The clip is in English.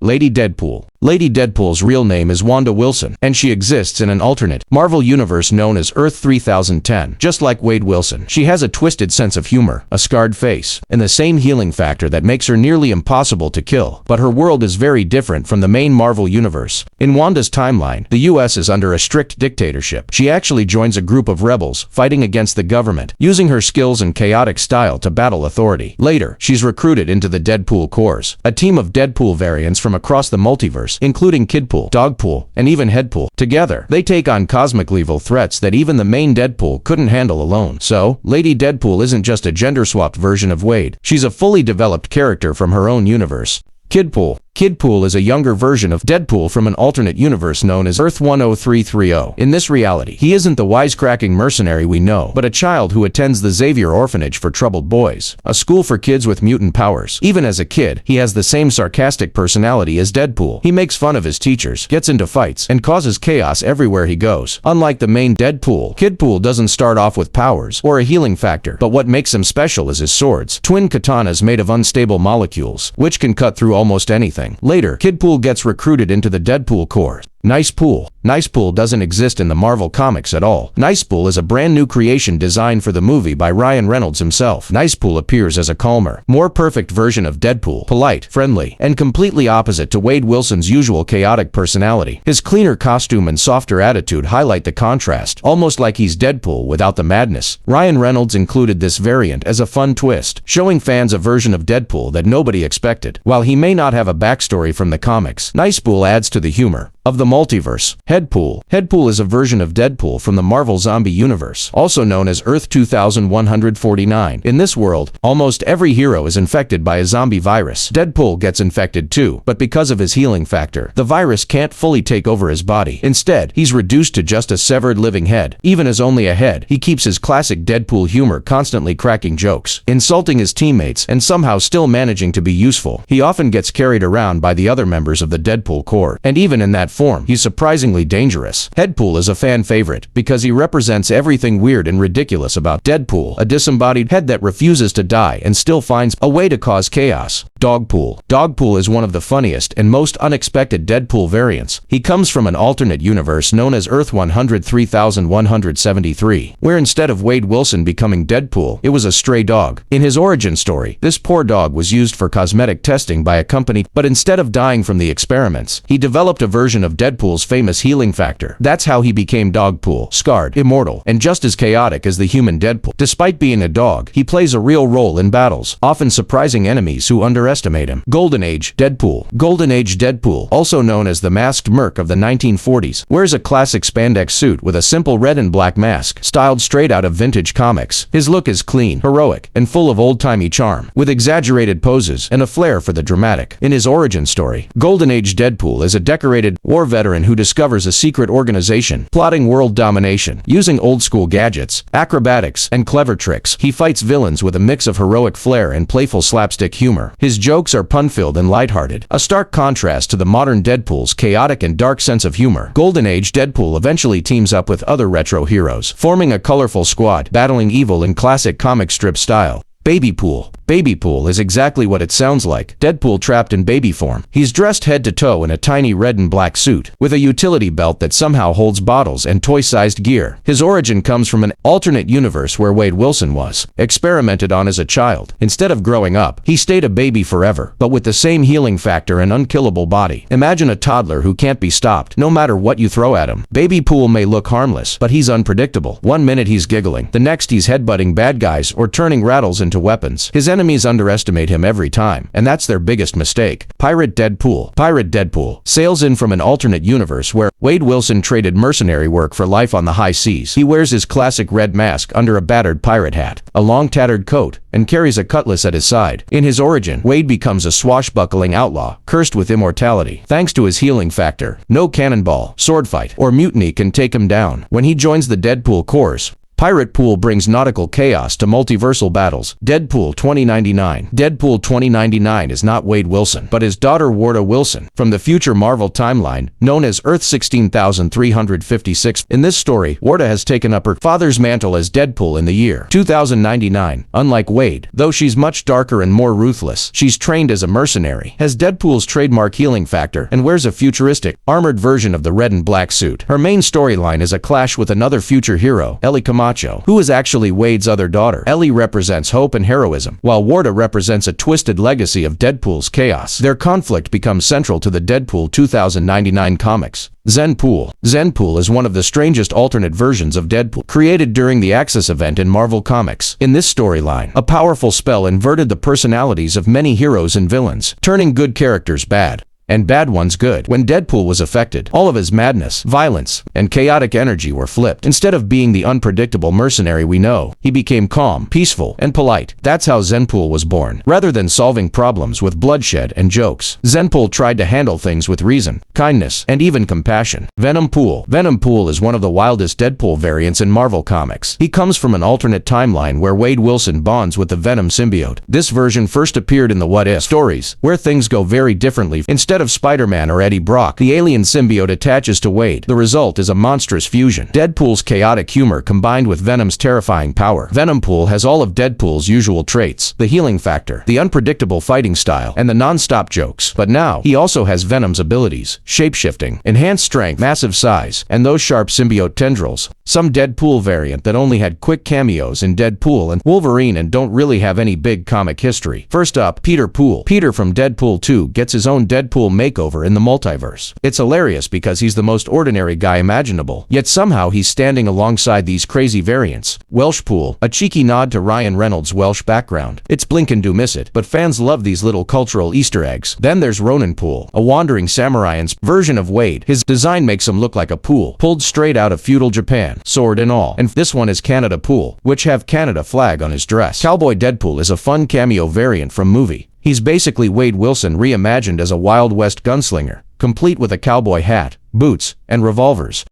Lady Deadpool. Lady Deadpool's real name is Wanda Wilson, and she exists in an alternate Marvel universe known as Earth 3010. Just like Wade Wilson, she has a twisted sense of humor, a scarred face, and the same healing factor that makes her nearly impossible to kill. But her world is very different from the main Marvel universe. In Wanda's timeline, the US is under a strict dictatorship. She actually joins a group of rebels fighting against the government, using her skills and chaotic style to battle authority. Later, she's recruited into the Deadpool Corps, a team of Deadpool variants from across the multiverse, including Kidpool, Dogpool, and even Headpool. Together, they take on cosmically evil threats that even the main Deadpool couldn't handle alone. So, Lady Deadpool isn't just a gender-swapped version of Wade. She's a fully developed character from her own universe. Kidpool. Kidpool is a younger version of Deadpool from an alternate universe known as Earth 10330. In this reality, he isn't the wisecracking mercenary we know, but a child who attends the Xavier Orphanage for Troubled Boys, a school for kids with mutant powers. Even as a kid, he has the same sarcastic personality as Deadpool. He makes fun of his teachers, gets into fights, and causes chaos everywhere he goes. Unlike the main Deadpool, Kidpool doesn't start off with powers or a healing factor, but what makes him special is his swords, twin katanas made of unstable molecules, which can cut through almost anything. Later, Kidpool gets recruited into the Deadpool Corps. Nicepool. Nicepool doesn't exist in the Marvel comics at all. Nicepool is a brand new creation designed for the movie by Ryan Reynolds himself. Nicepool appears as a calmer, more perfect version of Deadpool, polite, friendly, and completely opposite to Wade Wilson's usual chaotic personality. His cleaner costume and softer attitude highlight the contrast, almost like he's Deadpool without the madness. Ryan Reynolds included this variant as a fun twist, showing fans a version of Deadpool that nobody expected. While he may not have a backstory from the comics, Nicepool adds to the humor of the multiverse. Headpool. Headpool is a version of Deadpool from the Marvel Zombie universe, also known as Earth 2149. In this world, almost every hero is infected by a zombie virus. Deadpool gets infected too, but because of his healing factor, the virus can't fully take over his body. Instead, he's reduced to just a severed living head. Even as only a head, he keeps his classic Deadpool humor, constantly cracking jokes, insulting his teammates, and somehow still managing to be useful. He often gets carried around by the other members of the Deadpool Corps, and even in that form, he's surprisingly dangerous. Headpool is a fan favorite because he represents everything weird and ridiculous about Deadpool, a disembodied head that refuses to die and still finds a way to cause chaos. Dogpool. Dogpool is one of the funniest and most unexpected Deadpool variants. He comes from an alternate universe known as Earth 103,173, where instead of Wade Wilson becoming Deadpool, it was a stray dog. In his origin story, this poor dog was used for cosmetic testing by a company, but instead of dying from the experiments, he developed a version of Deadpool's famous healing factor. That's how he became Dogpool, scarred, immortal, and just as chaotic as the human Deadpool. Despite being a dog, he plays a real role in battles, often surprising enemies who underestimate him. Golden Age Deadpool. Golden Age Deadpool, also known as the masked merc of the 1940s, wears a classic spandex suit with a simple red and black mask, styled straight out of vintage comics. His look is clean, heroic, and full of old-timey charm, with exaggerated poses and a flair for the dramatic. In his origin story, Golden Age Deadpool is a decorated war veteran who discovers a secret organization plotting world domination. Using old-school gadgets, acrobatics, and clever tricks, he fights villains with a mix of heroic flair and playful slapstick humor. His jokes are pun-filled and lighthearted, a stark contrast to the modern Deadpool's chaotic and dark sense of humor. Golden Age Deadpool eventually teams up with other retro heroes, forming a colorful squad, battling evil in classic comic strip style. Babypool. Babypool is exactly what it sounds like. Deadpool trapped in baby form. He's dressed head to toe in a tiny red and black suit, with a utility belt that somehow holds bottles and toy-sized gear. His origin comes from an alternate universe where Wade Wilson was experimented on as a child. Instead of growing up, he stayed a baby forever, but with the same healing factor and unkillable body. Imagine a toddler who can't be stopped, no matter what you throw at him. Babypool may look harmless, but he's unpredictable. One minute he's giggling, the next he's headbutting bad guys or turning rattles into weapons. His enemies underestimate him every time, and that's their biggest mistake. Pirate Deadpool. Pirate Deadpool sails in from an alternate universe where Wade Wilson traded mercenary work for life on the high seas. He wears his classic red mask under a battered pirate hat, a long tattered coat, and carries a cutlass at his side. In his origin, Wade becomes a swashbuckling outlaw, cursed with immortality. Thanks to his healing factor, no cannonball, sword fight, or mutiny can take him down. When he joins the Deadpool Corps, Pirate Pool brings nautical chaos to multiversal battles. Deadpool 2099. Deadpool 2099 is not Wade Wilson, but his daughter Warda Wilson, from the future Marvel timeline, known as Earth 16356. In this story, Warda has taken up her father's mantle as Deadpool in the year 2099. Unlike Wade, though she's much darker and more ruthless, she's trained as a mercenary, has Deadpool's trademark healing factor, and wears a futuristic, armored version of the red and black suit. Her main storyline is a clash with another future hero, Ellie Camacho, who is actually Wade's other daughter. Ellie represents hope and heroism, while Warda represents a twisted legacy of Deadpool's chaos. Their conflict becomes central to the Deadpool 2099 comics. Zenpool. Zenpool is one of the strangest alternate versions of Deadpool, created during the Axis event in Marvel Comics. In this storyline, a powerful spell inverted the personalities of many heroes and villains, turning good characters bad and bad ones good. When Deadpool was affected, all of his madness, violence, and chaotic energy were flipped. Instead of being the unpredictable mercenary we know, he became calm, peaceful, and polite. That's how Zenpool was born. Rather than solving problems with bloodshed and jokes, Zenpool tried to handle things with reason, kindness, and even compassion. Venompool. Venompool is one of the wildest Deadpool variants in Marvel Comics. He comes from an alternate timeline where Wade Wilson bonds with the Venom symbiote. This version first appeared in the What If stories, where things go very differently. Instead of Spider-Man or Eddie Brock, the alien symbiote attaches to Wade. The result is a monstrous fusion. Deadpool's chaotic humor combined with Venom's terrifying power. Venompool has all of Deadpool's usual traits: the healing factor, the unpredictable fighting style, and the non-stop jokes. But now, he also has Venom's abilities: shape-shifting, enhanced strength, massive size, and those sharp symbiote tendrils. Some Deadpool variant that only had quick cameos in Deadpool and Wolverine and don't really have any big comic history. First up, Peter Pool. Peter from Deadpool 2 gets his own Deadpool makeover in the multiverse. It's hilarious because he's the most ordinary guy imaginable, yet somehow he's standing alongside these crazy variants. Welshpool, a cheeky nod to Ryan Reynolds' Welsh background. It's blink and do miss it, but fans love these little cultural Easter eggs. Then there's Ronanpool, a wandering samurai's version of Wade. His design makes him look like a pool, pulled straight out of feudal Japan, sword and all. And this one is Canada Pool, which have Canada flag on his dress. Cowboy Deadpool is a fun cameo variant from movie. He's basically Wade Wilson reimagined as a Wild West gunslinger, complete with a cowboy hat, boots, and revolvers.